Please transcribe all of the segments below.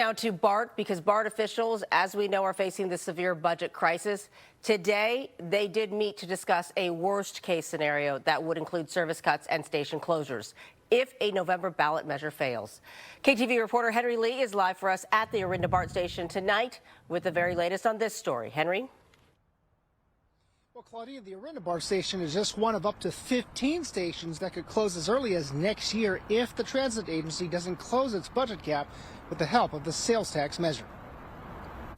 Now to BART, because BART officials, as we know, are facing the severe budget crisis. Today, they did meet to discuss a worst-case scenario that would include service cuts and station closures if a November ballot measure fails. KTVU reporter Henry Lee is live for us at the Orinda BART station tonight with the very latest on this story. Henry? Well, Claudia, the Orinda BART station is just one of up to 15 stations that could close as early as next year if the transit agency doesn't close its budget gap with the help of the sales tax measure.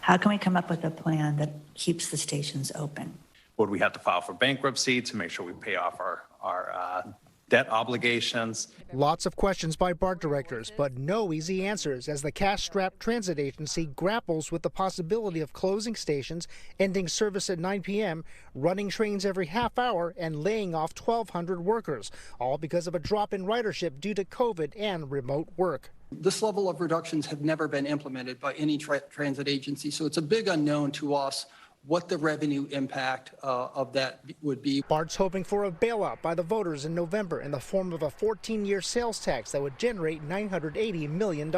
How can we come up with a plan that keeps the stations open? Would we have to file for bankruptcy to make sure we pay off our debt obligations? Lots of questions by BART directors, but no easy answers as the cash-strapped transit agency grapples with the possibility of closing stations, ending service at 9 p.m., running trains every half hour, and laying off 1,200 workers, all because of a drop in ridership due to COVID and remote work. This level of reductions have never been implemented by any transit agency, so it's a big unknown to us what the revenue impact of that would be. BART's hoping for a bailout by the voters in November in the form of a 14-year sales tax that would generate $980 million.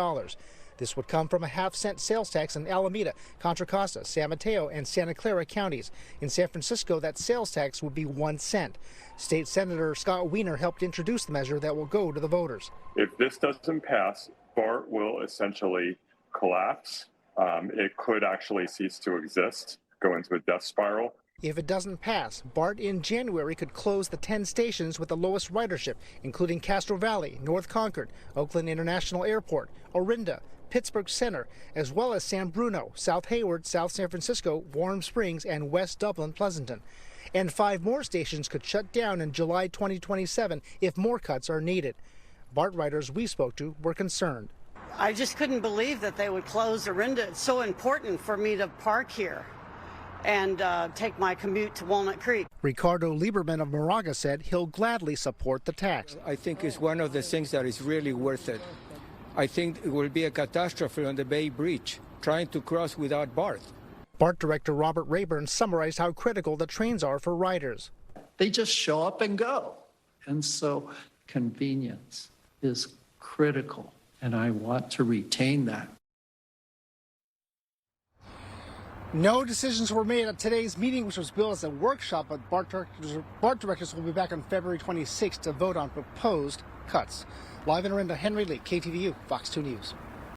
This would come from a half-cent sales tax in Alameda, Contra Costa, San Mateo, and Santa Clara counties. In San Francisco, that sales tax would be 1 cent. State Senator Scott Wiener helped introduce the measure that will go to the voters. If this doesn't pass, BART will essentially collapse. It could actually cease to exist, go into a death spiral. If it doesn't pass, BART in January could close the 10 stations with the lowest ridership, including Castro Valley, North Concord, Oakland International Airport, Orinda, Pittsburgh Center, as well as San Bruno, South Hayward, South San Francisco, Warm Springs, and West Dublin, Pleasanton. And 5 more stations could shut down in July 2027 if more cuts are needed. BART riders we spoke to were concerned. I just couldn't believe that they would close Orinda. It's so important for me to park here and take my commute to Walnut Creek. Ricardo Lieberman of Moraga said he'll gladly support the tax. I think it's one of the things that is really worth it. I think it will be a catastrophe on the Bay Bridge, trying to cross without BART. BART Director Robert Rayburn summarized how critical the trains are for riders. They just show up and go. And so convenience is critical, and I want to retain that. No decisions were made at today's meeting, which was billed as a workshop, but BART directors will be back on February 26th to vote on proposed cuts. Live in Orinda, Henry Lee, KTVU, Fox 2 News.